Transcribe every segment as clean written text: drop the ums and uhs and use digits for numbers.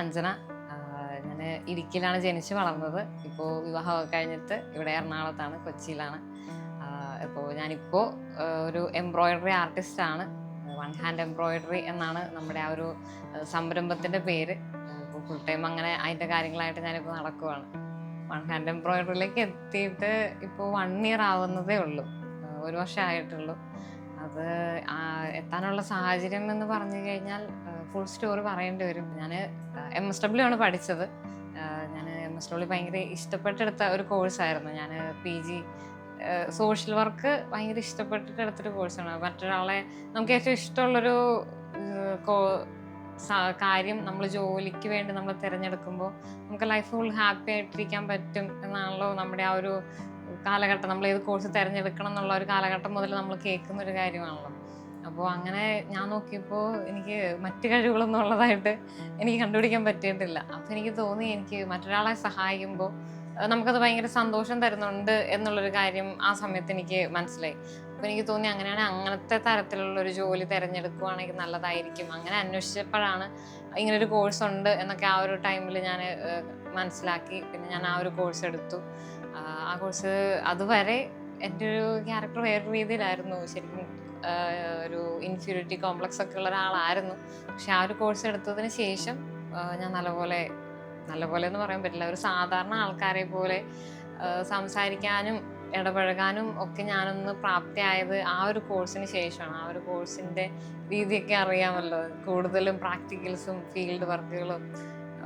അഞ്ജന. ഞാൻ ഇടുക്കിയിലാണ് ജനിച്ച് വളർന്നത്. ഇപ്പോൾ വിവാഹമൊക്കെ കഴിഞ്ഞിട്ട് ഇവിടെ എറണാകുളത്താണ്, കൊച്ചിയിലാണ്. ഇപ്പോൾ ഞാനിപ്പോൾ ഒരു എംബ്രോയിഡറി ആർട്ടിസ്റ്റാണ്. വൺ ഹാൻഡ് എംബ്രോയിഡറി എന്നാണ് നമ്മുടെ ആ ഒരു സംരംഭത്തിൻ്റെ പേര്. ഇപ്പോൾ ഫുൾ ടൈം അങ്ങനെ അതിൻ്റെ കാര്യങ്ങളായിട്ട് ഞാനിപ്പോൾ നടക്കുവാണ്. വൺ ഹാൻഡ് എംബ്രോയിഡറിയിലേക്ക് എത്തിയിട്ട് ഇപ്പോൾ 1 ഇയർ ആവുന്നതേ ഉള്ളൂ, 1 വർഷമായിട്ടുള്ളൂ. അത് എത്താനുള്ള സാഹചര്യം എന്ന് പറഞ്ഞു കഴിഞ്ഞാൽ ഫുൾ സ്റ്റോറി പറയേണ്ടി വരും. ഞാൻ MSW ആണ് പഠിച്ചത്. ഞാൻ MSW ഭയങ്കര ഇഷ്ടപ്പെട്ടെടുത്ത ഒരു കോഴ്സായിരുന്നു. ഞാൻ PG സോഷ്യൽ വർക്ക് ഭയങ്കര ഇഷ്ടപ്പെട്ടിട്ട് എടുത്തൊരു കോഴ്സാണ്. മറ്റൊരാളെ നമുക്ക് ഏറ്റവും ഇഷ്ടമുള്ളൊരു കാര്യം നമ്മൾ ജോലിക്ക് വേണ്ടി നമ്മൾ തിരഞ്ഞെടുക്കുമ്പോൾ നമുക്ക് ലൈഫ് ഫുൾ ഹാപ്പി ആയിട്ടിരിക്കാൻ പറ്റും എന്നാണല്ലോ നമ്മുടെ ആ ഒരു കാലഘട്ടം. നമ്മൾ ഏത് കോഴ്സ് തിരഞ്ഞെടുക്കണം എന്നുള്ള ഒരു കാലഘട്ടം മുതൽ നമ്മൾ കേൾക്കുന്ന ഒരു കാര്യമാണല്ലോ. അപ്പോൾ അങ്ങനെ ഞാൻ നോക്കിയപ്പോൾ എനിക്ക് മറ്റു കഴിവുകളൊന്നും ഉള്ളതായിട്ട് എനിക്ക് കണ്ടുപിടിക്കാൻ പറ്റിയിട്ടില്ല. അപ്പോൾ എനിക്ക് തോന്നി, എനിക്ക് മറ്റൊരാളെ സഹായിക്കുമ്പോൾ നമുക്കത് ഭയങ്കര സന്തോഷം തരുന്നുണ്ട് എന്നുള്ളൊരു കാര്യം ആ സമയത്ത് എനിക്ക് മനസ്സിലായി. അപ്പോൾ എനിക്ക് തോന്നി, അങ്ങനെയാണെങ്കിൽ അങ്ങനത്തെ തരത്തിലുള്ളൊരു ജോലി തിരഞ്ഞെടുക്കുകയാണെങ്കിൽ നല്ലതായിരിക്കും. അങ്ങനെ അന്വേഷിച്ചപ്പോഴാണ് ഇങ്ങനൊരു കോഴ്സ് ഉണ്ട് എന്നൊക്കെ ആ ഒരു ടൈമിൽ ഞാൻ മനസ്സിലാക്കി. പിന്നെ ഞാൻ ആ ഒരു കോഴ്സ് എടുത്തു. ആ കോഴ്സ് അതുവരെ എൻ്റെ ഒരു ക്യാരക്ടർ വേറൊരു രീതിയിലായിരുന്നു. ശരിക്കും ഒരു ഇൻഫീരിയോറിറ്റി കോംപ്ലക്സ് ഒക്കെ ഉള്ള ഒരാളായിരുന്നു. പക്ഷെ ആ ഒരു കോഴ്സ് എടുത്തതിന് ശേഷം ഞാൻ നല്ലപോലെ എന്ന് പറയാൻ പറ്റില്ല, ഒരു സാധാരണ ആൾക്കാരെ പോലെ സംസാരിക്കാനും ഇടപഴകാനും ഒക്കെ ഞാനൊന്ന് പ്രാപ്തിയായത് ആ ഒരു കോഴ്സിന് ശേഷമാണ്. ആ ഒരു കോഴ്സിൻ്റെ രീതിയൊക്കെ അറിയാമല്ലോ, കൂടുതലും പ്രാക്ടിക്കൽസും ഫീൽഡ് വർക്കുകളും.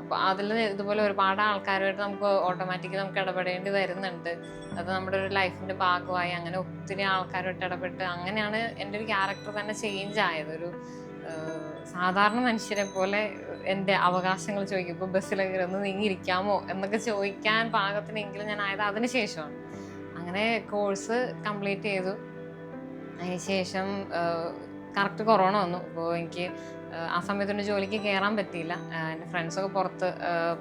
അപ്പോൾ അതിൽ ഇതുപോലെ ഒരുപാട് ആൾക്കാരുമായിട്ട് നമുക്ക് ഓട്ടോമാറ്റിക്കലി നമുക്ക് ഇടപെടേണ്ടി വരുന്നുണ്ട്. അത് നമ്മുടെ ഒരു ലൈഫിൻ്റെ ഭാഗമായി. അങ്ങനെ ഒത്തിരി ആൾക്കാരുമായിട്ട് ഇടപെട്ട് അങ്ങനെയാണ് എൻ്റെ ഒരു ക്യാരക്ടർ തന്നെ ചേഞ്ച് ആയത്. ഒരു സാധാരണ മനുഷ്യരെ പോലെ എൻ്റെ അവകാശങ്ങൾ ചോദിക്കുമ്പോൾ ബസ്സിലൊക്കെ ഒന്ന് നീങ്ങിയിരിക്കാമോ എന്നൊക്കെ ചോദിക്കാൻ പാകത്തിനെങ്കിലും ഞാൻ ആയത് അതിന് ശേഷമാണ്. അങ്ങനെ കോഴ്സ് കംപ്ലീറ്റ് ചെയ്തു. അതിന് ശേഷം കറക്റ്റ് കൊറോണ വന്നു. അപ്പോൾ എനിക്ക് ആ സമയത്തൊന്നും ജോലിക്ക് കയറാൻ പറ്റിയില്ല. എൻ്റെ ഫ്രണ്ട്സൊക്കെ പുറത്ത്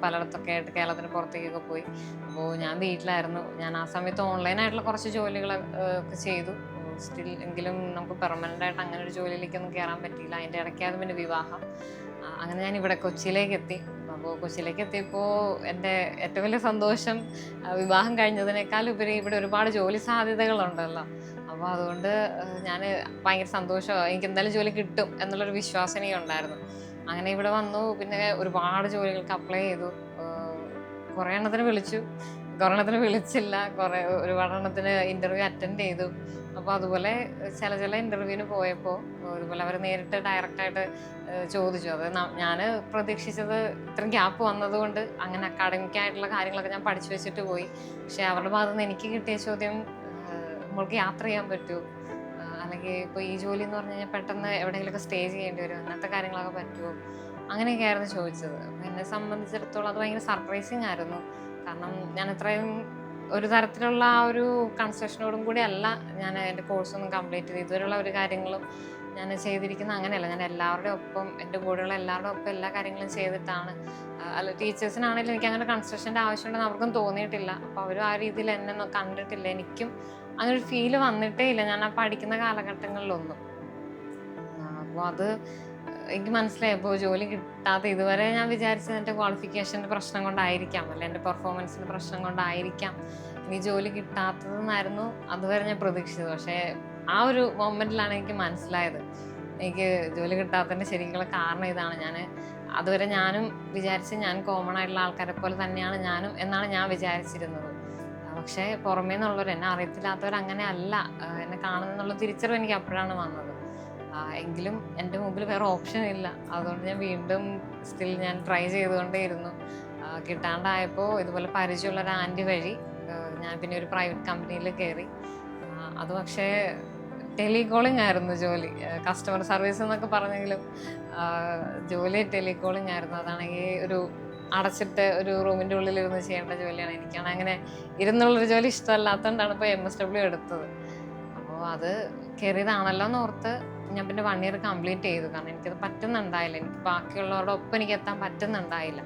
പലയിടത്തൊക്കെ ആയിട്ട് കേരളത്തിന് പുറത്തേക്കൊക്കെ പോയി. അപ്പോൾ ഞാൻ വീട്ടിലായിരുന്നു. ഞാൻ ആ സമയത്ത് ഓൺലൈനായിട്ടുള്ള കുറച്ച് ജോലികളൊക്കെ ചെയ്തു. സ്റ്റിൽ എങ്കിലും നമുക്ക് പെർമനൻ്റ് ആയിട്ട് അങ്ങനെ ഒരു ജോലിയിലേക്കൊന്നും കയറാൻ പറ്റിയില്ല. അതിൻ്റെ ഇടയ്ക്കായിരുന്നു പിന്നെ വിവാഹം. അങ്ങനെ ഞാൻ ഇവിടെ കൊച്ചിയിലേക്ക് എത്തി. അപ്പോൾ കൊച്ചിയിലേക്ക് എത്തിയപ്പോൾ എൻ്റെ ഏറ്റവും വലിയ സന്തോഷം വിവാഹം കഴിഞ്ഞതിനേക്കാൾ ഉപരി ഇവിടെ ഒരുപാട് ജോലി സാധ്യതകളുണ്ടല്ലോ. അപ്പോൾ അതുകൊണ്ട് ഞാൻ ഭയങ്കര സന്തോഷമാണ്. എനിക്ക് എന്തായാലും ജോലി കിട്ടും എന്നുള്ളൊരു വിശ്വാസം എനിക്കുണ്ടായിരുന്നു. അങ്ങനെ ഇവിടെ വന്നു. പിന്നെ ഒരുപാട് ജോലികൾക്ക് അപ്ലൈ ചെയ്തു. കുറേ എണ്ണത്തിന് വിളിച്ചു, കുറേ എണ്ണത്തിന് വിളിച്ചില്ല, ഒരുപാട് എണ്ണത്തിന് ഇൻ്റർവ്യൂ അറ്റൻഡ് ചെയ്തു. അപ്പോൾ അതുപോലെ ചില ഇൻ്റർവ്യൂവിന് പോയപ്പോൾ അതുപോലെ അവർ നേരിട്ട് ഡയറക്റ്റായിട്ട് ചോദിച്ചു. അത് ഞാൻ പ്രതീക്ഷിച്ചത് ഇത്രയും ഗ്യാപ്പ് വന്നതുകൊണ്ട് അങ്ങനെ അക്കാഡമിക്കായിട്ടുള്ള കാര്യങ്ങളൊക്കെ ഞാൻ പഠിച്ചു വെച്ചിട്ട് പോയി. പക്ഷേ അവരുടെ ഭാഗത്ത് നിന്ന് എനിക്ക് കിട്ടിയ ചോദ്യം, നമ്മൾക്ക് യാത്ര ചെയ്യാൻ പറ്റുമോ, അല്ലെങ്കിൽ ഇപ്പോൾ ഈ ജോലി എന്ന് പറഞ്ഞു കഴിഞ്ഞാൽ പെട്ടെന്ന് എവിടെയെങ്കിലുമൊക്കെ സ്റ്റേ ചെയ്യേണ്ടി വരും, അങ്ങനത്തെ കാര്യങ്ങളൊക്കെ പറ്റുമോ, അങ്ങനെയൊക്കെയായിരുന്നു ചോദിച്ചത്. അപ്പോൾ എന്നെ സംബന്ധിച്ചിടത്തോളം അത് ഭയങ്കര സർപ്രൈസിങ് ആയിരുന്നു. കാരണം ഞാൻ ഇത്രയും ഒരു തരത്തിലുള്ള ആ ഒരു കൺസെഷനോടും കൂടി അല്ല ഞാൻ എൻ്റെ കോഴ്സൊന്നും കംപ്ലീറ്റ് ചെയ്ത് ഇതുവരെയുള്ള ഒരു കാര്യങ്ങളും ഞാൻ ചെയ്തിരിക്കുന്നത് അങ്ങനെയല്ല. ഞാൻ എല്ലാവരുടെയും ഒപ്പം, എൻ്റെ കൂടെയുള്ള എല്ലാവരുടെ ഒപ്പം എല്ലാ കാര്യങ്ങളും ചെയ്തിട്ടാണ്. അല്ല, ടീച്ചേഴ്സിനാണെങ്കിലും എനിക്ക് അങ്ങനെ കൺസ്ട്രക്ഷൻ്റെ ആവശ്യമുണ്ടെന്ന് അവർക്കും തോന്നിയിട്ടില്ല. അപ്പോൾ അവരും ആ രീതിയിൽ എന്നെ കണ്ടിട്ടില്ല. എനിക്കും അങ്ങനെ ഒരു ഫീല് വന്നിട്ടേ ഇല്ല ഞാൻ ആ പഠിക്കുന്ന കാലഘട്ടങ്ങളിലൊന്നും. അപ്പോൾ അത് എനിക്ക് മനസ്സിലായി. അപ്പോൾ ജോലി കിട്ടാതെ ഇതുവരെ ഞാൻ വിചാരിച്ചത് എൻ്റെ ക്വാളിഫിക്കേഷൻ്റെ പ്രശ്നം കൊണ്ടായിരിക്കാം, അല്ല എൻ്റെ പെർഫോമൻസിൻ്റെ പ്രശ്നം കൊണ്ടായിരിക്കാം ഇനി ജോലി കിട്ടാത്തതെന്നായിരുന്നു അതുവരെ ഞാൻ പ്രതീക്ഷിച്ചത്. പക്ഷേ ആ ഒരു മൊമെൻറ്റിലാണ് എനിക്ക് മനസ്സിലായത് എനിക്ക് ജോലി കിട്ടാത്തതിൻ്റെ ശരിക്കുള്ള കാരണം ഇതാണ്. അതുവരെ ഞാനും വിചാരിച്ച് ഞാൻ കോമൺ ആയിട്ടുള്ള ആൾക്കാരെ പോലെ തന്നെയാണ് ഞാനും എന്നാണ് ഞാൻ വിചാരിച്ചിരുന്നത്. പക്ഷേ പുറമേ നിന്നുള്ളവർ, എന്നെ അറിയത്തില്ലാത്തവർ അങ്ങനെ അല്ല എന്നെ കാണുന്നുള്ള തിരിച്ചറിവ് എനിക്ക് അപ്പോഴാണ് വന്നത്. എങ്കിലും എൻ്റെ മുമ്പിൽ വേറെ ഓപ്ഷൻ ഇല്ല. അതുകൊണ്ട് ഞാൻ വീണ്ടും സ്റ്റിൽ ഞാൻ ട്രൈ ചെയ്തുകൊണ്ടേയിരുന്നു. കിട്ടാണ്ടായപ്പോൾ ഇതുപോലെ പരിചയമുള്ള ഒരു ആൻറ്റി വഴി ഞാൻ പിന്നെ ഒരു പ്രൈവറ്റ് കമ്പനിയിൽ കയറി. അത് പക്ഷേ ടെലികോളിംഗ് ആയിരുന്നു ജോലി. കസ്റ്റമർ സർവീസ് എന്നൊക്കെ പറഞ്ഞെങ്കിലും ജോലി ടെലികോളിംഗ് ആയിരുന്നു. അതാണെങ്കിൽ ഒരു അടച്ചിട്ട് ഒരു റൂമിൻ്റെ ഉള്ളിലിരുന്ന് ചെയ്യേണ്ട ജോലിയാണ്. എനിക്കാണ് അങ്ങനെ ഇരുന്നുള്ളൊരു ജോലി ഇഷ്ടമല്ലാത്തതുകൊണ്ടാണ് ഇപ്പോൾ MSW എടുത്തത്. അപ്പോൾ അത് കയറിയതാണല്ലോ എന്നോർത്ത് ഞാൻ പിന്നെ 1 ഇയർ കംപ്ലീറ്റ് ചെയ്തു. കാരണം എനിക്കത് പറ്റുന്നുണ്ടായില്ല, എനിക്ക് ബാക്കിയുള്ളവരുടെ ഒപ്പം എനിക്ക് എത്താൻ പറ്റുന്നുണ്ടായില്ല.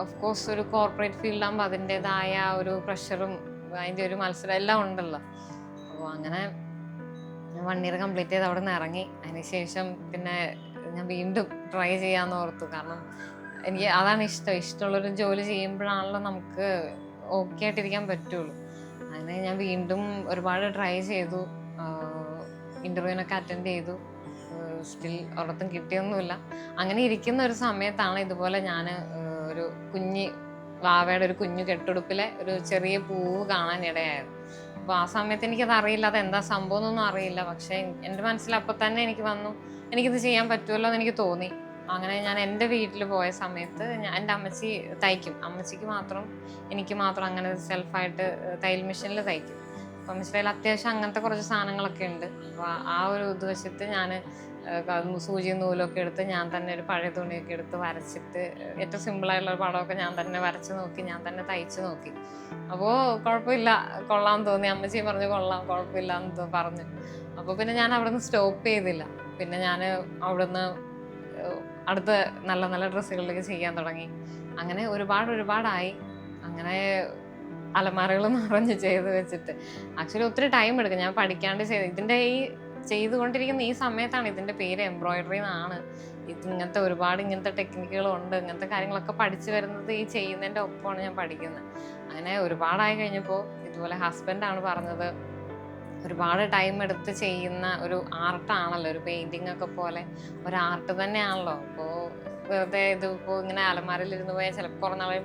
ഓഫ് കോഴ്സ് ഒരു കോർപ്പറേറ്റ് ഫീൽഡാകുമ്പോൾ അതിൻ്റെതായ ഒരു പ്രഷറും അതിൻ്റെ ഒരു മത്സരം എല്ലാം ഉണ്ടല്ലോ. അപ്പോൾ അങ്ങനെ ഞാൻ 1 ഇയർ കംപ്ലീറ്റ് ചെയ്ത് അവിടെ നിന്ന് ഇറങ്ങി. അതിന് ശേഷം പിന്നെ ഞാൻ വീണ്ടും ട്രൈ ചെയ്യാമെന്ന് ഓർത്തു. കാരണം എനിക്ക് അതാണ് ഇഷ്ടമുള്ളൊരു ജോലി ചെയ്യുമ്പോഴാണല്ലോ നമുക്ക് ഓക്കെ ആയിട്ടിരിക്കാൻ പറ്റുള്ളൂ. അങ്ങനെ ഞാൻ വീണ്ടും ഒരുപാട് ട്രൈ ചെയ്തു, ഇന്റർവ്യൂവിനൊക്കെ അറ്റൻഡ് ചെയ്തു. സ്റ്റിൽ ഒരിടത്തും കിട്ടിയൊന്നുമില്ല. അങ്ങനെ ഇരിക്കുന്ന ഒരു സമയത്താണ് ഇതുപോലെ ഞാൻ ഒരു വാവയുടെ ഒരു കുഞ്ഞു കെട്ടുടുപ്പിലെ ഒരു ചെറിയ പൂവ് കാണാൻ ഇടയായത്. അപ്പോൾ ആ സമയത്ത് എനിക്കത് അറിയില്ല, അത് എന്താ സംഭവം എന്നൊന്നും അറിയില്ല. പക്ഷെ എൻ്റെ മനസ്സിൽ അപ്പം തന്നെ എനിക്ക് വന്നു, എനിക്കിത് ചെയ്യാൻ പറ്റുമല്ലോ എന്ന് എനിക്ക് തോന്നി. അങ്ങനെ ഞാൻ എൻ്റെ വീട്ടിൽ പോയ സമയത്ത് എൻ്റെ അമ്മച്ചി തയ്ക്കും, അമ്മച്ചിക്ക് മാത്രം എനിക്ക് മാത്രം അങ്ങനെ സെൽഫായിട്ട് തയ്യൽ മെഷീനിൽ തയ്ക്കും. അപ്പം അമ്മച്ചിയുടെ കയ്യിൽ അത്യാവശ്യം അങ്ങനത്തെ കുറച്ച് സാധനങ്ങളൊക്കെ ഉണ്ട്. അപ്പോൾ ആ ഒരു ഇത് വെച്ചിട്ട് ഞാൻ സൂചിയും നൂലൊക്കെ എടുത്ത് ഞാൻ തന്നെ ഒരു പഴയ തുണിയൊക്കെ എടുത്ത് വരച്ചിട്ട് ഏറ്റവും സിമ്പിളായിട്ടുള്ള പടമൊക്കെ ഞാൻ തന്നെ വരച്ച് നോക്കി, ഞാൻ തന്നെ തയ്ച്ച് നോക്കി. അപ്പോൾ കുഴപ്പമില്ല, കൊള്ളാൻ തോന്നി. അമ്മച്ചിയും പറഞ്ഞു കൊള്ളാം, കുഴപ്പമില്ല എന്ന് പറഞ്ഞു. അപ്പോൾ പിന്നെ ഞാൻ അവിടെ നിന്ന് സ്റ്റോപ്പ് ചെയ്തില്ല. പിന്നെ ഞാൻ അവിടുന്ന് അടുത്ത നല്ല നല്ല ഡ്രസ്സുകളിലേക്ക് ചെയ്യാൻ തുടങ്ങി. അങ്ങനെ ഒരുപാടായി. അങ്ങനെ അലമാരകൾ നിറഞ്ഞ് ചെയ്ത് വെച്ചിട്ട് ആക്ച്വലി ഒത്തിരി ടൈം എടുക്കും. ഞാൻ പഠിക്കാണ്ട് ഇതിൻ്റെ ചെയ്തുകൊണ്ടിരിക്കുന്ന ഈ സമയത്താണ് ഇതിൻ്റെ പേര് എംബ്രോയിഡറി എന്നാണ്. ഇങ്ങനത്തെ ഇങ്ങനത്തെ ടെക്നിക്കുകളുണ്ട്, ഇങ്ങനത്തെ കാര്യങ്ങളൊക്കെ പഠിച്ചു വരുന്നത് ഈ ചെയ്യുന്നതിൻ്റെ ഒപ്പമാണ് ഞാൻ പഠിക്കുന്നത്. അങ്ങനെ ഒരുപാടായി കഴിഞ്ഞപ്പോൾ ഇതുപോലെ ഹസ്ബൻഡാണ് പറഞ്ഞത്, ഒരുപാട് ടൈം എടുത്ത് ചെയ്യുന്ന ഒരു ആർട്ടാണല്ലോ, ഒരു പെയിൻറ്റിങ് ഒക്കെ പോലെ ഒരു ആർട്ട് തന്നെയാണല്ലോ. അപ്പോൾ വെറുതെ ഇതിപ്പോൾ ഇങ്ങനെ അലമാരയിലിരുന്ന് പോയാൽ ചിലപ്പോൾ കുറേ നാളെ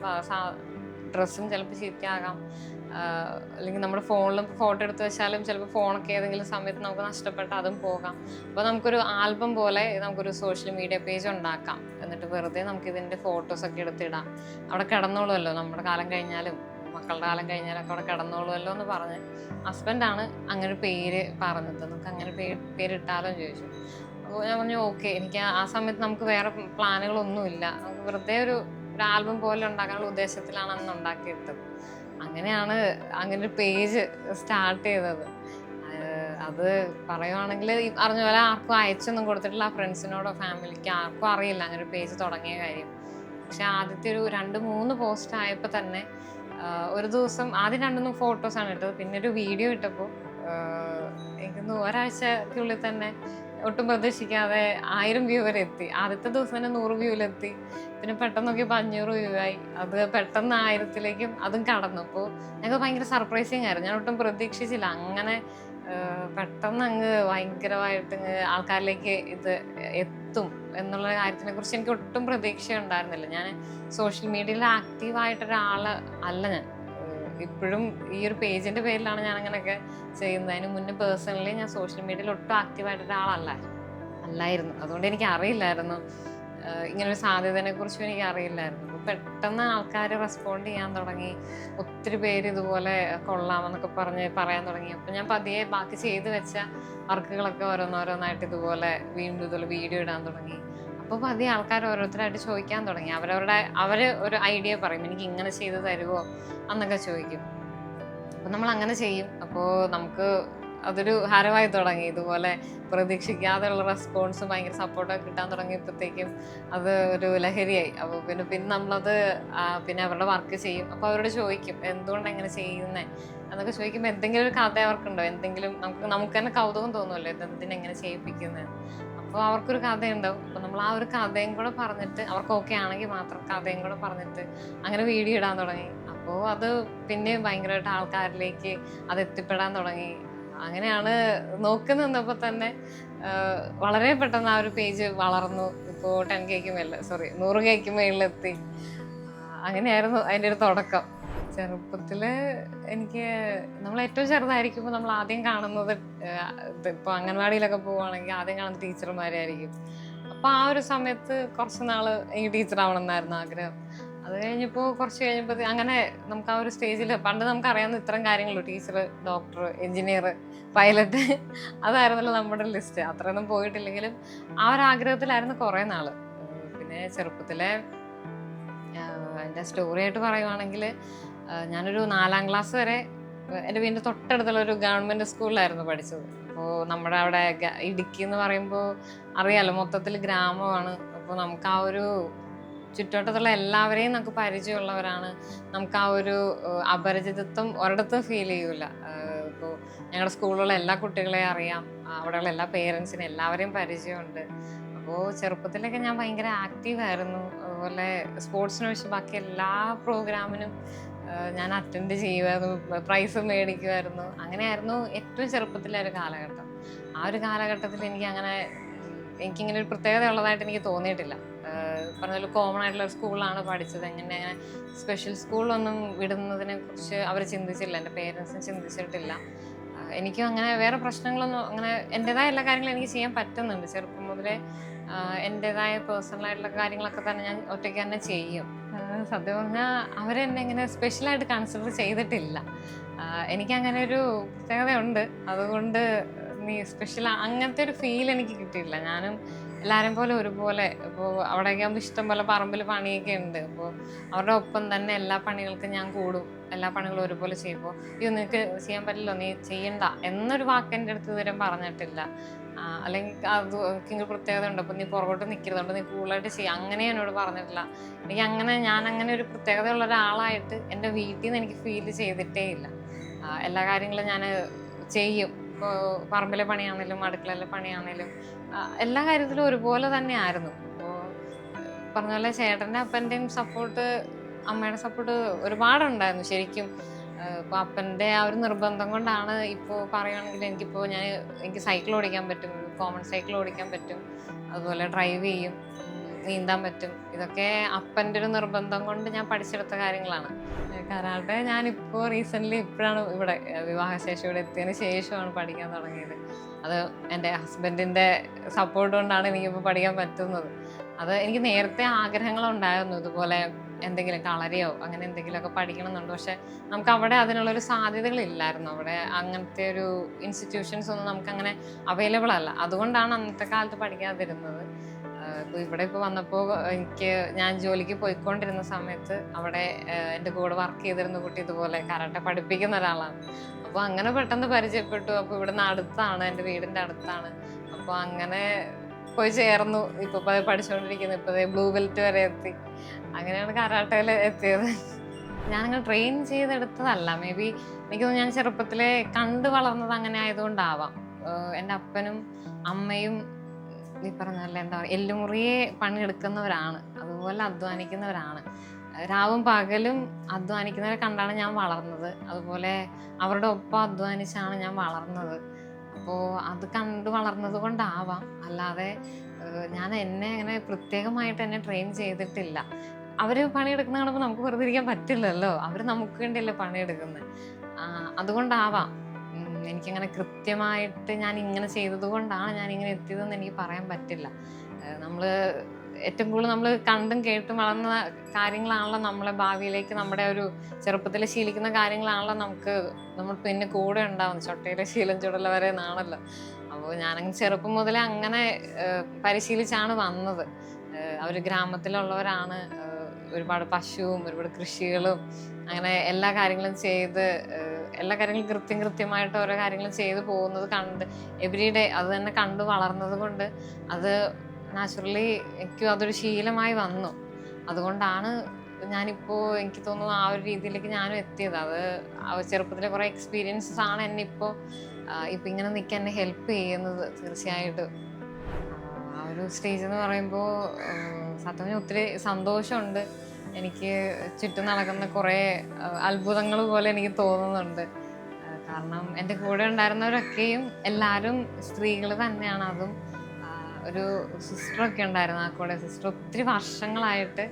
ഡ്രസ്സും ചിലപ്പോൾ ചീത്തയാകാം, അല്ലെങ്കിൽ നമ്മുടെ ഫോണിലും ഫോട്ടോ എടുത്ത് വെച്ചാലും ചിലപ്പോൾ ഫോണൊക്കെ ഏതെങ്കിലും സമയത്ത് നമുക്ക് നഷ്ടപ്പെട്ട് അതും പോകാം. അപ്പോൾ നമുക്കൊരു ആൽബം പോലെ നമുക്കൊരു സോഷ്യൽ മീഡിയ പേജ് ഉണ്ടാക്കാം. എന്നിട്ട് വെറുതെ നമുക്ക് ഇതിൻ്റെ ഫോട്ടോസൊക്കെ എടുത്തിടാം. അവിടെ കിടന്നോളുമല്ലോ, നമ്മുടെ കാലം കഴിഞ്ഞാലും മക്കളുടെ കാലം കഴിഞ്ഞാലൊക്കെ അവിടെ കിടന്നോളുമല്ലോ എന്ന് പറഞ്ഞ് ഹസ്ബൻഡാണ് അങ്ങനെ ഒരു പേര് പറഞ്ഞത്. നമുക്ക് അങ്ങനെ പേരിട്ടാലോ എന്ന് ചോദിച്ചു. അപ്പോൾ ഞാൻ പറഞ്ഞു ഓക്കെ. എനിക്ക് ആ സമയത്ത് നമുക്ക് വേറെ പ്ലാനുകളൊന്നുമില്ല, നമുക്ക് വെറുതെ ഒരു ആൽബം പോലെ ഉണ്ടാക്കാനുള്ള ഉദ്ദേശത്തിലാണ് അന്ന് ഉണ്ടാക്കിയിട്ടത്. അങ്ങനെയാണ് അങ്ങനെ ഒരു പേജ് സ്റ്റാർട്ട് ചെയ്തത്. അത് പറയുവാണെങ്കിൽ ഈ പറഞ്ഞ പോലെ ആർക്കും അയച്ചൊന്നും കൊടുത്തിട്ടില്ല, ഫ്രണ്ട്സിനോടോ ഫാമിലിക്ക് ആർക്കും അറിയില്ല അങ്ങനെ ഒരു പേജ് തുടങ്ങിയ കാര്യം. പക്ഷെ ആദ്യത്തെ ഒരു 2-3 പോസ്റ്റ് ആയപ്പോൾ തന്നെ ഒരു ദിവസം ആദ്യം 2-3 ഫോട്ടോസാണ് ഇട്ടത്. പിന്നെ ഒരു വീഡിയോ ഇട്ടപ്പോൾ എനിക്കൊന്ന് ഒരാഴ്ചക്കുള്ളിൽ തന്നെ ഒട്ടും പ്രതീക്ഷിക്കാതെ 1000 വ്യൂ വരെ എത്തി. ആദ്യത്തെ ദിവസം തന്നെ 100 വ്യൂവിലെത്തി. പിന്നെ പെട്ടെന്ന് നോക്കിയപ്പോൾ 500 വ്യൂ ആയി. അത് പെട്ടെന്ന് 1000-ലേക്കും അതും കടന്നു. അപ്പോൾ ഞങ്ങൾക്ക് ഭയങ്കര സർപ്രൈസിങ് ആയിരുന്നു. ഞാൻ ഒട്ടും പ്രതീക്ഷിച്ചില്ല അങ്ങനെ പെട്ടെന്ന് അങ്ങ് ഭയങ്കരമായിട്ട് ആൾക്കാരിലേക്ക് ഇത് എത്തും എന്നുള്ള കാര്യത്തിനെ കുറിച്ച് എനിക്ക് ഒട്ടും പ്രതീക്ഷ ഉണ്ടായിരുന്നില്ല. ഞാൻ സോഷ്യൽ മീഡിയയിൽ ആക്റ്റീവായിട്ടൊരാൾ അല്ല ഞാൻ. ഇപ്പോഴും ഈ ഒരു പേജിന്റെ പേരിലാണ് ഞാൻ അങ്ങനെയൊക്കെ ചെയ്യുന്നത്. അതിന് മുന്നേ പേഴ്സണലി ഞാൻ സോഷ്യൽ മീഡിയയിൽ ഒട്ടും ആക്റ്റീവായിട്ടൊരാളല്ലായിരുന്നു. അതുകൊണ്ട് എനിക്ക് അറിയില്ലായിരുന്നു ഇങ്ങനൊരു സാധ്യതയെ കുറിച്ചും എനിക്ക് അറിയില്ലായിരുന്നു. അപ്പോൾ പെട്ടെന്ന് ആൾക്കാർ റെസ്പോണ്ട് ചെയ്യാൻ തുടങ്ങി. ഒത്തിരി പേര് ഇതുപോലെ കൊള്ളാമെന്നൊക്കെ പറയാൻ തുടങ്ങി. അപ്പോൾ ഞാൻ പതിയെ ബാക്കി ചെയ്ത് വെച്ച വർക്കുകളൊക്കെ ഓരോന്നോരോന്നായിട്ട് ഇതുപോലെ വീണ്ടും ഇതുപോലെ വീഡിയോ ഇടാൻ തുടങ്ങി. അപ്പോൾ പതിയെ ആൾക്കാർ ഓരോരുത്തരായിട്ട് ചോദിക്കാൻ തുടങ്ങി. അവർ ഒരു ഐഡിയ പറയും, എനിക്ക് ഇങ്ങനെ ചെയ്ത് തരുമോ എന്നൊക്കെ ചോദിക്കും. അപ്പം നമ്മൾ അങ്ങനെ ചെയ്യും. അപ്പോൾ നമുക്ക് അതൊരു ഹരമായി തുടങ്ങി. ഇതുപോലെ പ്രതീക്ഷിക്കാതെയുള്ള റെസ്പോൺസും ഭയങ്കര സപ്പോർട്ടൊക്കെ കിട്ടാൻ തുടങ്ങിയപ്പോഴത്തേക്കും അത് ഒരു ലഹരിയായി. അപ്പോൾ പിന്നെ നമ്മളത് പിന്നെ അവരുടെ വർക്ക് ചെയ്യും. അപ്പോൾ അവരോട് ചോദിക്കും എന്തുകൊണ്ട് എങ്ങനെ ചെയ്യുന്നത് എന്നൊക്കെ ചോദിക്കുമ്പോൾ എന്തെങ്കിലും ഒരു കഥ അവർക്കുണ്ടോ, എന്തെങ്കിലും നമുക്ക് തന്നെ കൗതുകം തോന്നുമല്ലോ എന്തിനെങ്ങനെ ചെയ്യിപ്പിക്കുന്നത്. അപ്പോൾ അവർക്കൊരു കഥയുണ്ടാവും. അപ്പോൾ നമ്മൾ ആ ഒരു കഥയും കൂടെ പറഞ്ഞിട്ട് അവർക്ക് ഓക്കെ ആണെങ്കിൽ മാത്രം കഥയും കൂടെ പറഞ്ഞിട്ട് അങ്ങനെ വീഡിയോ ഇടാൻ തുടങ്ങി. അപ്പോൾ അത് പിന്നെ ഭയങ്കരമായിട്ട് ആൾക്കാരിലേക്ക് അത് എത്തിപ്പെടാൻ തുടങ്ങി. അങ്ങനെയാണ് നിന്നപ്പോൾ തന്നെ വളരെ പെട്ടെന്ന് ആ ഒരു പേജ് വളർന്നു. ഇപ്പോൾ 10K 100K മേളിലെത്തി. അങ്ങനെയായിരുന്നു അതിൻ്റെ ഒരു തുടക്കം. ചെറുപ്പത്തിൽ എനിക്ക് നമ്മൾ ഏറ്റവും ചെറുതായിരിക്കുമ്പോൾ നമ്മൾ ആദ്യം കാണുന്നത് ഇപ്പോൾ അംഗൻവാടിയിലൊക്കെ പോവുകയാണെങ്കിൽ ആദ്യം കാണുന്നത് ടീച്ചർമാരായിരിക്കും. അപ്പോൾ ആ ഒരു സമയത്ത് കുറച്ച് നാൾ എനിക്ക് ടീച്ചറാവണം എന്നായിരുന്നു ആഗ്രഹം. അത് കഴിഞ്ഞപ്പോൾ കുറച്ച് കഴിഞ്ഞപ്പോൾ അങ്ങനെ നമുക്ക് ആ ഒരു സ്റ്റേജിൽ പണ്ട് നമുക്കറിയാവുന്ന ഇത്തരം കാര്യങ്ങളുള്ളൂ: ടീച്ചർ, ഡോക്ടർ, എഞ്ചിനീയർ, പൈലറ്റ്. അതായിരുന്നല്ലോ നമ്മുടെ ലിസ്റ്റ്. അത്രയൊന്നും പോയിട്ടില്ലെങ്കിലും ആ ഒരു ആഗ്രഹത്തിലായിരുന്നു കുറേ നാൾ. പിന്നെ ചെറുപ്പത്തിലെ എൻ്റെ സ്റ്റോറി ആയിട്ട് പറയുവാണെങ്കിൽ ഞാനൊരു 4ാം ക്ലാസ് വരെ എൻ്റെ വീടിൻ്റെ തൊട്ടടുത്തുള്ള ഒരു ഗവൺമെൻറ് സ്കൂളിലായിരുന്നു പഠിച്ചത്. അപ്പോൾ നമ്മുടെ അവിടെ ഇടുക്കി എന്ന് പറയുമ്പോൾ അറിയാലോ, മൊത്തത്തിൽ ഗ്രാമമാണ്. അപ്പോൾ നമുക്ക് ആ ഒരു ചുറ്റുവട്ടത്തുള്ള എല്ലാവരെയും നമുക്ക് പരിചയമുള്ളവരാണ്. നമുക്ക് ആ ഒരു അപരിചിതത്വം ഒരിടത്തും ഫീൽ ചെയ്യൂല. ഇപ്പോൾ ഞങ്ങളുടെ സ്കൂളിലുള്ള എല്ലാ കുട്ടികളെയും അറിയാം, അവിടെയുള്ള എല്ലാ പേരൻസിനും എല്ലാവരെയും പരിചയമുണ്ട്. അപ്പോൾ ചെറുപ്പത്തിലൊക്കെ ഞാൻ ഭയങ്കര ആക്റ്റീവായിരുന്നു. അതുപോലെ സ്പോർട്സിനൊഴിച്ച് ബാക്കി എല്ലാ പ്രോഗ്രാമിനും ഞാൻ അറ്റൻഡ് ചെയ്യുമായിരുന്നു, പ്രൈസ് മേടിക്കുമായിരുന്നു. അങ്ങനെയായിരുന്നു ഏറ്റവും ചെറുപ്പത്തിലെ ഒരു കാലഘട്ടം. ആ ഒരു കാലഘട്ടത്തിൽ എനിക്കിങ്ങനെ ഒരു പ്രത്യേകത ഉള്ളതായിട്ട് എനിക്ക് തോന്നിയിട്ടില്ല. പറഞ്ഞ കോമൺ ആയിട്ടുള്ള ഒരു സ്കൂളിലാണ് പഠിച്ചത്. അങ്ങനെ സ്പെഷ്യൽ സ്കൂളിലൊന്നും വിടുന്നതിനെ കുറിച്ച് അവർ ചിന്തിച്ചില്ല, എൻ്റെ പേരൻസും ചിന്തിച്ചിട്ടില്ല. എനിക്കും അങ്ങനെ വേറെ പ്രശ്നങ്ങളൊന്നും അങ്ങനെ എൻ്റെതായ എല്ലാ കാര്യങ്ങളും എനിക്ക് ചെയ്യാൻ പറ്റുന്നുണ്ട്. ചെറുപ്പം മുതലേ എൻ്റെതായ പേഴ്സണലായിട്ടുള്ള കാര്യങ്ങളൊക്കെ തന്നെ ഞാൻ ഒറ്റയ്ക്ക് തന്നെ ചെയ്യും. സത്യം പറഞ്ഞാൽ അവരെന്നെ ഇങ്ങനെ സ്പെഷ്യലായിട്ട് കൺസിഡർ ചെയ്തിട്ടില്ല. എനിക്കങ്ങനെ ഒരു പ്രത്യേകതയുണ്ട്. അതുകൊണ്ട് നീ സ്പെഷ്യൽ അങ്ങനത്തെ ഒരു ഫീൽ എനിക്ക് കിട്ടിയില്ല. ഞാനും എല്ലാവരെയും പോലെ ഒരുപോലെ ഇപ്പോൾ അവിടെയൊക്കെ ആകുമ്പോൾ ഇഷ്ടം പോലെ പറമ്പിൽ പണിയൊക്കെ ഉണ്ട്. അപ്പോൾ അവരുടെ ഒപ്പം തന്നെ എല്ലാ പണികൾക്കും ഞാൻ കൂടും. എല്ലാ പണികളും ഒരുപോലെ ചെയ്യുമ്പോൾ അയ്യോ നിനക്ക് ചെയ്യാൻ പറ്റില്ലോ, നീ ചെയ്യണ്ട എന്നൊരു വാക്ക് എൻ്റെ അടുത്ത് ഇതുവരെ പറഞ്ഞിട്ടില്ല. അല്ലെങ്കിൽ അത് എനിക്കൊരു പ്രത്യേകത ഉണ്ട്, അപ്പോൾ നീ പുറകോട്ട് നിൽക്കരുതുകൊണ്ട് നീ കൂടുതലായിട്ട് ചെയ്യുക, അങ്ങനെ എന്നോട് പറഞ്ഞിട്ടില്ല. ഞാൻ അങ്ങനെ ഒരു പ്രത്യേകതയുള്ള ഒരാളായിട്ട് എൻ്റെ വീട്ടിൽ നിന്ന് എനിക്ക് ഫീൽ ചെയ്തിട്ടേ ഇല്ല. എല്ലാ കാര്യങ്ങളും ഞാൻ ചെയ്യും. ഇപ്പോൾ പറമ്പിലെ പണിയാണേലും അടുക്കളയിലെ പണിയാണേലും എല്ലാ കാര്യത്തിലും ഒരുപോലെ തന്നെ ആയിരുന്നു. അപ്പോൾ പറഞ്ഞ പോലെ ചേട്ടൻ്റെ അപ്പൻ്റെയും സപ്പോർട്ട്, അമ്മയുടെ സപ്പോർട്ട് ഒരുപാടുണ്ടായിരുന്നു ശരിക്കും. ഇപ്പോൾ അപ്പൻ്റെ ആ ഒരു നിർബന്ധം കൊണ്ടാണ് ഇപ്പോൾ പറയുകയാണെങ്കിൽ എനിക്ക് സൈക്കിൾ ഓടിക്കാൻ പറ്റും, കോമൺ സൈക്കിൾ ഓടിക്കാൻ പറ്റും, അതുപോലെ ഡ്രൈവ് ചെയ്യും, നീന്താൻ പറ്റും. ഇതൊക്കെ അപ്പൻ്റെ ഒരു നിർബന്ധം കൊണ്ട് ഞാൻ പഠിച്ചെടുത്ത കാര്യങ്ങളാണ്. കരാട്ടെ ഞാനിപ്പോൾ ഇപ്പോഴാണ് ഇവിടെ വിവാഹശേഷം ഇവിടെ എത്തിയതിന് ശേഷമാണ് പഠിക്കാൻ തുടങ്ങിയത്. അത് എൻ്റെ ഹസ്ബൻഡിൻ്റെ സപ്പോർട്ട് കൊണ്ടാണ് എനിക്കിപ്പോൾ പഠിക്കാൻ പറ്റുന്നത്. അത് എനിക്ക് നേരത്തെ ആഗ്രഹങ്ങളുണ്ടായിരുന്നു, ഇതുപോലെ എന്തെങ്കിലും കളരിയോ അങ്ങനെ എന്തെങ്കിലുമൊക്കെ പഠിക്കണം എന്നുണ്ട്. പക്ഷെ നമുക്ക് അവിടെ അതിനുള്ളൊരു സാധ്യതകളില്ലായിരുന്നു. അവിടെ അങ്ങനത്തെ ഒരു ഇൻസ്റ്റിറ്റ്യൂഷൻസ് ഒന്നും നമുക്കങ്ങനെ അവൈലബിൾ അല്ല. അതുകൊണ്ടാണ് അന്നത്തെ കാലത്ത് പഠിക്കാതിരുന്നത്. ഇപ്പോൾ വന്നപ്പോൾ ഞാൻ ജോലിക്ക് പോയിക്കൊണ്ടിരുന്ന സമയത്ത് അവിടെ എൻ്റെ കൂടെ വർക്ക് ചെയ്തിരുന്ന കുട്ടി ഇതുപോലെ കരാട്ടെ പഠിപ്പിക്കുന്ന ഒരാളാണ്. അപ്പോൾ അങ്ങനെ പെട്ടെന്ന് പരിചയപ്പെട്ടു. അപ്പോൾ ഇവിടുന്ന് അടുത്താണ്, എൻ്റെ വീടിൻ്റെ അടുത്താണ്. അപ്പോൾ അങ്ങനെ പോയി ചേർന്നു. ഇപ്പോൾ പഠിച്ചുകൊണ്ടിരിക്കുന്നു. ഇപ്പോൾ ബ്ലൂ ബെൽറ്റ് വരെ എത്തി. അങ്ങനെയാണ് കരാട്ടയിൽ എത്തിയത്. ഞാനങ്ങനെ ട്രെയിൻ ചെയ്തെടുത്തതല്ല. മേ ബി എനിക്ക് തോന്നുന്നു ഞാൻ ചെറുപ്പത്തിലെ കണ്ടു വളർന്നത് അങ്ങനെ ആയതുകൊണ്ടാവാം. എൻ്റെ അപ്പനും അമ്മയും ഈ പറഞ്ഞല്ലേ എന്താ പറയുക, എല്ലുമുറിയെ പണിയെടുക്കുന്നവരാണ്, അതുപോലെ അധ്വാനിക്കുന്നവരാണ്. രാവും പകലും അധ്വാനിക്കുന്നവരെ കണ്ടാണ് ഞാൻ വളർന്നത്. അതുപോലെ അവരുടെ ഒപ്പം അധ്വാനിച്ചാണ് ഞാൻ വളർന്നത്. അപ്പോൾ അത് കണ്ടു വളർന്നത് കൊണ്ടാവാം. അല്ലാതെ ഞാൻ അങ്ങനെ പ്രത്യേകമായിട്ട് എന്നെ ട്രെയിൻ ചെയ്തിട്ടില്ല. അവർ പണിയെടുക്കുന്ന കാണുമ്പോൾ നമുക്ക് വെറുതെ ഇരിക്കാൻ പറ്റില്ലല്ലോ. അവർ നമുക്ക് വേണ്ടിയല്ലേ പണിയെടുക്കുന്നത്. അതുകൊണ്ടാവാം എനിക്കങ്ങനെ കൃത്യമായിട്ട് ഞാൻ ഇങ്ങനെ ചെയ്തത് കൊണ്ടാണ് ഞാൻ ഇങ്ങനെ എത്തിയതെന്ന് എനിക്ക് പറയാൻ പറ്റില്ല. നമ്മൾ ഏറ്റവും കൂടുതൽ നമ്മൾ കണ്ടും കേട്ടും വളർന്ന കാര്യങ്ങളാണല്ലോ നമ്മളെ ഭാവിയിലേക്ക്, നമ്മുടെ ഒരു ചെറുപ്പത്തിൽ ശീലിക്കുന്ന കാര്യങ്ങളാണല്ലോ നമ്മൾ പിന്നെ കൂടെ ഉണ്ടാവുന്നത്. ചൊട്ടയിലെ ശീലം ചുടല വരെ എന്നാണല്ലോ. അപ്പോൾ ഞാനങ്ങനെ ചെറുപ്പം മുതലേ അങ്ങനെ പരിശീലിച്ചാണ് വന്നത്. അവർ ഗ്രാമത്തിലുള്ളവരാണ്. ഒരുപാട് പശുവും ഒരുപാട് കൃഷികളും അങ്ങനെ എല്ലാ കാര്യങ്ങളും ചെയ്ത് എല്ലാ കാര്യങ്ങളും കൃത്യമായിട്ട് ഓരോ കാര്യങ്ങളും ചെയ്തു പോകുന്നത് കണ്ട് എവരിഡേ അത് തന്നെ കണ്ടു വളർന്നത് കൊണ്ട് അത് നാച്ചുറലി എനിക്കും അതൊരു ശീലമായി വന്നു. അതുകൊണ്ടാണ് ഞാനിപ്പോൾ എനിക്ക് തോന്നുന്നു ആ ഒരു രീതിയിലേക്ക് ഞാനും എത്തിയത്. അത് ചെറുപ്പത്തിലെ കുറേ എക്സ്പീരിയൻസസ് ആണ് എന്നെ ഇപ്പോൾ ഇങ്ങനെ നിൽക്കാൻ എന്നെ ഹെൽപ്പ് ചെയ്യുന്നത്. തീർച്ചയായിട്ടും ആ ഒരു സ്റ്റേജ് എന്ന് പറയുമ്പോൾ സത്യം ഒത്തിരി സന്തോഷമുണ്ട്. എനിക്ക് ചുറ്റും നടക്കുന്ന കുറേ അത്ഭുതങ്ങൾ പോലെ എനിക്ക് തോന്നുന്നുണ്ട്. കാരണം എൻ്റെ കൂടെ ഉണ്ടായിരുന്നവരൊക്കെയും എല്ലാവരും സ്ത്രീകൾ തന്നെയാണ്. അതും ഒരു സിസ്റ്ററൊക്കെ ഉണ്ടായിരുന്നു ആ കൂടെ. സിസ്റ്റർ ഒത്തിരി വർഷങ്ങളായിട്ട്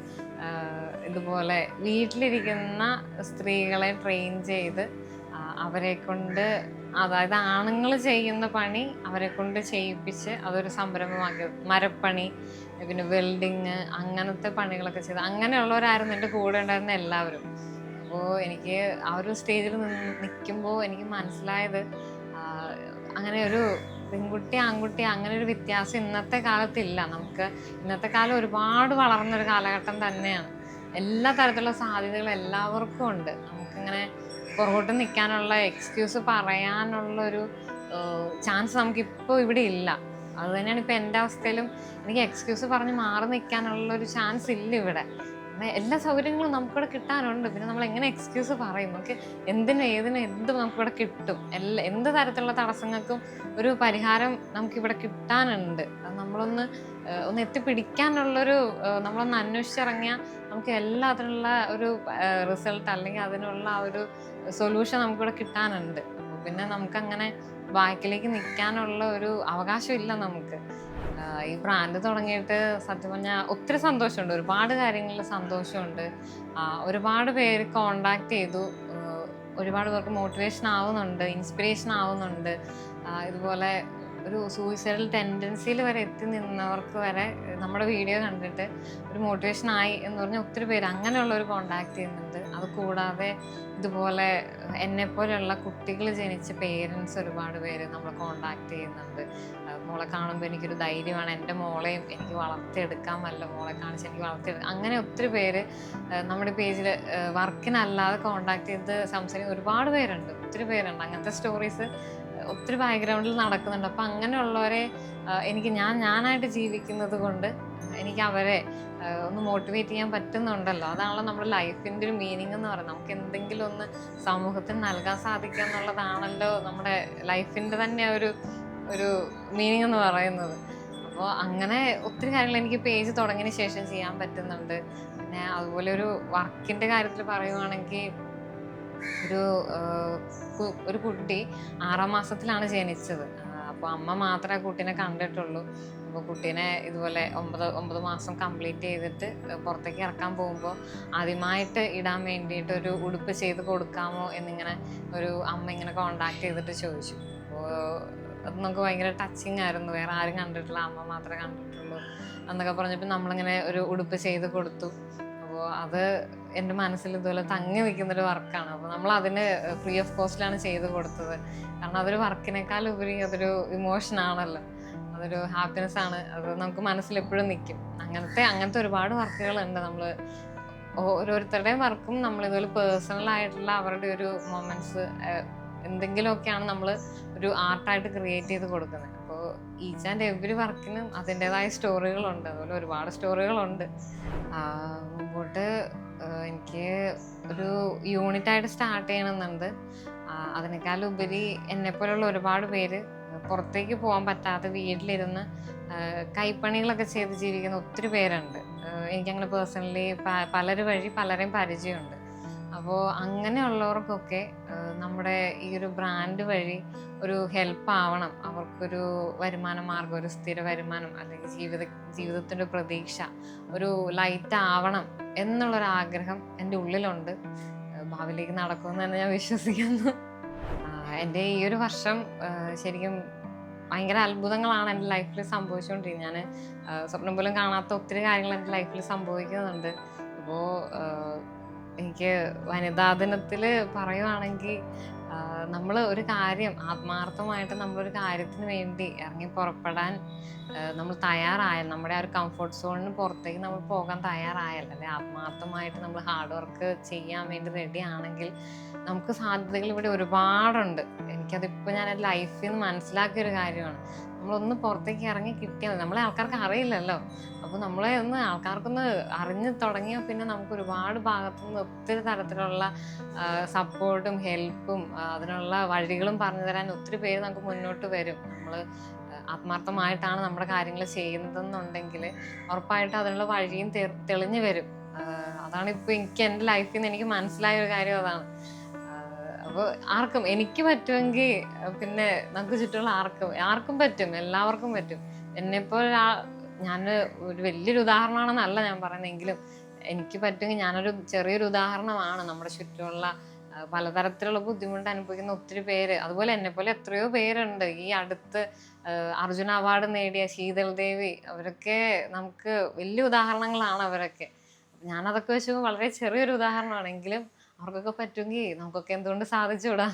ഇതുപോലെ വീട്ടിലിരിക്കുന്ന സ്ത്രീകളെ ട്രെയിൻ ചെയ്ത് അവരെ കൊണ്ട്, അതായത് ആണുങ്ങൾ ചെയ്യുന്ന പണി അവരെ കൊണ്ട് ചെയ്യിപ്പിച്ച് അതൊരു സംരംഭമാക്കി. മരപ്പണി, പിന്നെ വെൽഡിങ്, അങ്ങനത്തെ പണികളൊക്കെ ചെയ്ത് അങ്ങനെയുള്ളവരായിരുന്നു എൻ്റെ കൂടെ ഉണ്ടായിരുന്ന എല്ലാവരും. അപ്പോൾ എനിക്ക് ആ ഒരു സ്റ്റേജിൽ നിൽക്കുമ്പോൾ എനിക്ക് മനസ്സിലായത് അങ്ങനെ ഒരു പെൺകുട്ടി ആൺകുട്ടി അങ്ങനെ ഒരു വ്യത്യാസം ഇന്നത്തെ കാലത്തില്ല. ഇന്നത്തെ കാലം ഒരുപാട് വളർന്നൊരു കാലഘട്ടം തന്നെയാണ്. എല്ലാ തരത്തിലുള്ള സാധ്യതകളും എല്ലാവർക്കും ഉണ്ട്. നമുക്കിങ്ങനെ പുറകോട്ട് നിൽക്കാനുള്ള എക്സ്ക്യൂസ് പറയാനുള്ളൊരു ചാൻസ് നമുക്കിപ്പോൾ ഇവിടെ ഇല്ല. അത് തന്നെയാണ് ഇപ്പോൾ എൻ്റെ അവസ്ഥയിലും. എനിക്ക് എക്സ്ക്യൂസ് പറഞ്ഞ് മാറി നിൽക്കാനുള്ളൊരു ചാൻസ് ഇല്ല ഇവിടെ. എല്ലാ സൗകര്യങ്ങളും നമുക്കിവിടെ കിട്ടാനുണ്ട്. പിന്നെ നമ്മൾ എങ്ങനെ എക്സ്ക്യൂസ് പറയും? നമുക്ക് എന്തും നമുക്കിവിടെ കിട്ടും. എന്ത് തരത്തിലുള്ള തടസ്സങ്ങൾക്കും ഒരു പരിഹാരം നമുക്കിവിടെ കിട്ടാനുണ്ട്. അത് നമ്മളൊന്ന് ഒന്ന് എത്തിപ്പിടിക്കാനുള്ളൊരു നമ്മളൊന്ന് അന്വേഷിച്ചിറങ്ങിയാൽ നമുക്ക് എല്ലാത്തിനുള്ള ഒരു റിസൾട്ട് അല്ലെങ്കിൽ അതിനുള്ള ആ ഒരു സൊല്യൂഷൻ നമുക്കിവിടെ കിട്ടാനുണ്ട്. അപ്പോൾ പിന്നെ നമുക്കങ്ങനെ ബാക്കിലേക്ക് നിൽക്കാനുള്ള ഒരു അവകാശമില്ല നമുക്ക്. ഈ ബ്രാൻഡ് തുടങ്ങിയിട്ട് സത്യം പറഞ്ഞാൽ ഒത്തിരി സന്തോഷമുണ്ട്, ഒരുപാട് കാര്യങ്ങളിൽ സന്തോഷമുണ്ട്. ഒരുപാട് പേര് കോണ്ടാക്ട് ചെയ്തു, ഒരുപാട് പേർക്ക് മോട്ടിവേഷൻ ആവുന്നുണ്ട്, ഇൻസ്പിറേഷൻ ആവുന്നുണ്ട്. ഇതുപോലെ ഒരു സൂയിസൈഡൽ ടെൻഡൻസിയിൽ വരെ എത്തി നിന്നവർക്ക് വരെ നമ്മുടെ വീഡിയോ കണ്ടിട്ട് ഒരു മോട്ടിവേഷൻ ആയി എന്ന് പറഞ്ഞാൽ ഒത്തിരി പേര് അങ്ങനെയുള്ളവർ കോണ്ടാക്ട് ചെയ്യുന്നുണ്ട്. അത് കൂടാതെ ഇതുപോലെ എന്നെപ്പോലെയുള്ള കുട്ടികൾ ജനിച്ച പേരൻസ് ഒരുപാട് പേര് നമ്മളെ കോണ്ടാക്ട് ചെയ്യുന്നുണ്ട്. മോളെ കാണുമ്പോൾ എനിക്കൊരു ധൈര്യമാണ്, എൻ്റെ മോളെയും എനിക്ക് വളർത്തിയെടുക്കാൻ, വല്ല മോളെ കാണിച്ച് എനിക്ക് വളർത്തിയെടുക്കാം. അങ്ങനെ ഒത്തിരി പേര് നമ്മുടെ പേജിൽ വർക്കിനല്ലാതെ കോണ്ടാക്ട് ചെയ്ത് സംസാരിക്കുന്ന ഒരുപാട് പേരുണ്ട്, ഒത്തിരി പേരുണ്ട്. അങ്ങനത്തെ സ്റ്റോറീസ് ഒത്തിരി ബാക്ക്ഗ്രൗണ്ടിൽ നടക്കുന്നുണ്ട്. അപ്പം അങ്ങനെയുള്ളവരെ എനിക്ക് ഞാനായിട്ട് ജീവിക്കുന്നത് കൊണ്ട് എനിക്ക് അവരെ ഒന്ന് മോട്ടിവേറ്റ് ചെയ്യാൻ പറ്റുന്നുണ്ടല്ലോ. അതാണല്ലോ നമ്മുടെ ലൈഫിൻ്റെ ഒരു മീനിങ് എന്ന് പറയുന്നത്. നമുക്ക് എന്തെങ്കിലും ഒന്ന് സമൂഹത്തിന് നൽകാൻ സാധിക്കുക എന്നുള്ളതാണല്ലോ നമ്മുടെ ലൈഫിൻ്റെ തന്നെ ഒരു മീനിങ് എന്ന് പറയുന്നത്. അപ്പോൾ അങ്ങനെ ഒത്തിരി കാര്യങ്ങൾ എനിക്ക് പേജ് തുടങ്ങിയതിന് ശേഷം ചെയ്യാൻ പറ്റുന്നുണ്ട്. പിന്നെ അതുപോലെ ഒരു വർക്കിൻ്റെ കാര്യത്തിൽ പറയുവാണെങ്കിൽ ഒരു കുട്ടി 6-ാം മാസത്തിലാണ് ജനിച്ചത്. അപ്പോൾ അമ്മ മാത്രമേ കുട്ടീനെ കണ്ടിട്ടുള്ളൂ. അപ്പോൾ കുട്ടീനെ ഇതുപോലെ 9 മാസം കംപ്ലീറ്റ് ചെയ്തിട്ട് പുറത്തേക്ക് ഇറക്കാൻ പോകുമ്പോൾ ആദ്യമായിട്ട് ഇടാൻ വേണ്ടിയിട്ട് ഒരു ഉടുപ്പ് ചെയ്ത് കൊടുക്കാമോ എന്നിങ്ങനെ ഒരു അമ്മ ഇങ്ങനെ കോണ്ടാക്ട് ചെയ്തിട്ട് ചോദിച്ചു. അപ്പോൾ അത് നമുക്ക് ഭയങ്കര ടച്ചിങ് ആയിരുന്നു. വേറെ ആരും കണ്ടിട്ടില്ല, അമ്മ മാത്രമേ കണ്ടിട്ടുള്ളൂ എന്നൊക്കെ പറഞ്ഞപ്പോൾ നമ്മളിങ്ങനെ ഒരു ഉടുപ്പ് ചെയ്ത് കൊടുത്തു. അപ്പോൾ അത് എൻ്റെ മനസ്സിൽ ഇതുപോലെ തങ്ങി നിൽക്കുന്നൊരു വർക്കാണ്. അപ്പോൾ നമ്മൾ അതിന് ഫ്രീ ഓഫ് കോസ്റ്റിലാണ് ചെയ്ത് കൊടുത്തത്. കാരണം അതൊരു വർക്കിനേക്കാൾ ഉപരി അതൊരു ഇമോഷനാണല്ലോ, അതൊരു ഹാപ്പിനെസ് ആണ്. അത് നമുക്ക് മനസ്സിൽ എപ്പോഴും നിൽക്കും. അങ്ങനത്തെ ഒരുപാട് വർക്കുകളുണ്ട്. നമ്മൾ ഓരോരുത്തരുടെയും വർക്കും നമ്മൾ ഇതുപോലെ പേഴ്സണൽ ആയിട്ടുള്ള അവരുടെ ഒരു മൊമെന്റ്സ് എന്തെങ്കിലുമൊക്കെയാണ് നമ്മൾ ഒരു ആർട്ടായിട്ട് ക്രിയേറ്റ് ചെയ്ത് കൊടുക്കുന്നത്. അപ്പോൾ ഈച്ച് ആൻഡ് എവറി വർക്കിനും അതിൻ്റെതായ സ്റ്റോറികളുണ്ട്. അതുപോലെ ഒരുപാട് സ്റ്റോറികളുണ്ട്. മുമ്പോട്ട് എനിക്ക് ഒരു യൂണിറ്റായിട്ട് സ്റ്റാർട്ട് ചെയ്യണമെന്നുണ്ട്. അതിനേക്കാളുപരി എന്നെപ്പോലുള്ള ഒരുപാട് പേര് പുറത്തേക്ക് പോകാൻ പറ്റാതെ വീട്ടിലിരുന്ന് കൈപ്പണികളൊക്കെ ചെയ്ത് ജീവിക്കുന്ന ഒത്തിരി പേരുണ്ട്. എനിക്കങ്ങനെ പേഴ്സണലി പലരെയും പരിചയമുണ്ട്. അപ്പോൾ അങ്ങനെയുള്ളവർക്കൊക്കെ നമ്മുടെ ഈ ഒരു ബ്രാൻഡ് വഴി ഒരു ഹെൽപ്പ് ആവണം. അവർക്കൊരു വരുമാന മാർഗം, ഒരു സ്ഥിര വരുമാനം, അല്ലെങ്കിൽ ജീവിതത്തിൻ്റെ പ്രതീക്ഷ ഒരു ലൈറ്റ് ആവണം എന്നുള്ളൊരാഗ്രഹം എൻ്റെ ഉള്ളിലുണ്ട്. ഭാവിയിലേക്ക് നടക്കുമെന്ന് തന്നെ ഞാൻ വിശ്വസിക്കുന്നു. എൻ്റെ ഈ ഒരു വർഷം ശരിക്കും ഭയങ്കര അത്ഭുതങ്ങളാണ് എൻ്റെ ലൈഫിൽ സംഭവിച്ചുകൊണ്ടിരിക്കുന്നത്. ഞാൻ സ്വപ്നം പോലും കാണാത്ത ഒത്തിരി കാര്യങ്ങൾ എൻ്റെ ലൈഫിൽ സംഭവിക്കുന്നുണ്ട്. അപ്പോൾ എനിക്ക് വനിതാ ദിനത്തിൽ പറയുവാണെങ്കിൽ നമ്മൾ ഒരു കാര്യം ആത്മാർത്ഥമായിട്ട് നമ്മളൊരു കാര്യത്തിന് വേണ്ടി ഇറങ്ങി പുറപ്പെടാൻ നമ്മൾ തയ്യാറായാൽ, നമ്മുടെ ആ ഒരു കംഫർട്ട് സോണിന് പുറത്തേക്ക് നമ്മൾ പോകാൻ തയ്യാറായാൽ, അല്ലെ ആത്മാർത്ഥമായിട്ട് നമ്മൾ ഹാർഡ് വർക്ക് ചെയ്യാൻ വേണ്ടി റെഡി ആണെങ്കിൽ നമുക്ക് സാധ്യതകൾ ഇവിടെ ഒരുപാടുണ്ട്. എനിക്കതിപ്പോൾ ഞാൻ എൻ്റെ ലൈഫിൽ നിന്ന് മനസ്സിലാക്കിയൊരു കാര്യമാണ്. നമ്മളൊന്ന് പുറത്തേക്ക് ഇറങ്ങി കിട്ടിയാൽ മതി. നമ്മളെ ആൾക്കാർക്ക് അറിയില്ലല്ലോ. അപ്പോൾ നമ്മളെ ആൾക്കാർക്കൊന്ന് അറിഞ്ഞു തുടങ്ങിയാൽ പിന്നെ നമുക്ക് ഒരുപാട് ഭാഗത്തുനിന്ന് ഒത്തിരി തരത്തിലുള്ള സപ്പോർട്ടും ഹെൽപ്പും അതിനുള്ള വഴികളും പറഞ്ഞു തരാൻ ഒത്തിരി പേര് നമുക്ക് മുന്നോട്ട് വരും. നമ്മൾ ആത്മാർത്ഥമായിട്ടാണ് നമ്മുടെ കാര്യങ്ങൾ ചെയ്യുന്നതെന്നുണ്ടെങ്കിൽ ഉറപ്പായിട്ടും അതിനുള്ള വഴിയും തെളിഞ്ഞു വരും. അതാണ് ഇപ്പോൾ എൻ്റെ ലൈഫിൽ നിന്ന് എനിക്ക് മനസ്സിലായ ഒരു കാര്യം അതാണ്. അപ്പോൾ ആർക്കും എനിക്ക് പറ്റുമെങ്കിൽ പിന്നെ നമുക്ക് ചുറ്റുമുള്ള ആർക്കും പറ്റും, എല്ലാവർക്കും പറ്റും. എന്നെപ്പോൾ ഞാൻ ഒരു വലിയൊരു ഉദാഹരണമാണെന്നല്ല ഞാൻ പറയുന്നതെങ്കിലും എനിക്ക് പറ്റുമെങ്കിൽ ഞാനൊരു ചെറിയൊരു ഉദാഹരണമാണ്. നമ്മുടെ ചുറ്റുമുള്ള പലതരത്തിലുള്ള ബുദ്ധിമുട്ട് അനുഭവിക്കുന്ന ഒത്തിരി പേര്, അതുപോലെ എന്നെപ്പോലെ എത്രയോ പേരുണ്ട്. ഈ അടുത്ത് അർജുന അവാർഡ് നേടിയ ശീതൾ ദേവി, അവരൊക്കെ നമുക്ക് വലിയ ഉദാഹരണങ്ങളാണ് അവരൊക്കെ. ഞാനതൊക്കെ വെച്ച് വളരെ ചെറിയൊരു ഉദാഹരണമാണെങ്കിലും അവർക്കൊക്കെ പറ്റുമെങ്കിൽ നമുക്കൊക്കെ എന്തുകൊണ്ട് സാധിച്ചുകൂടാ.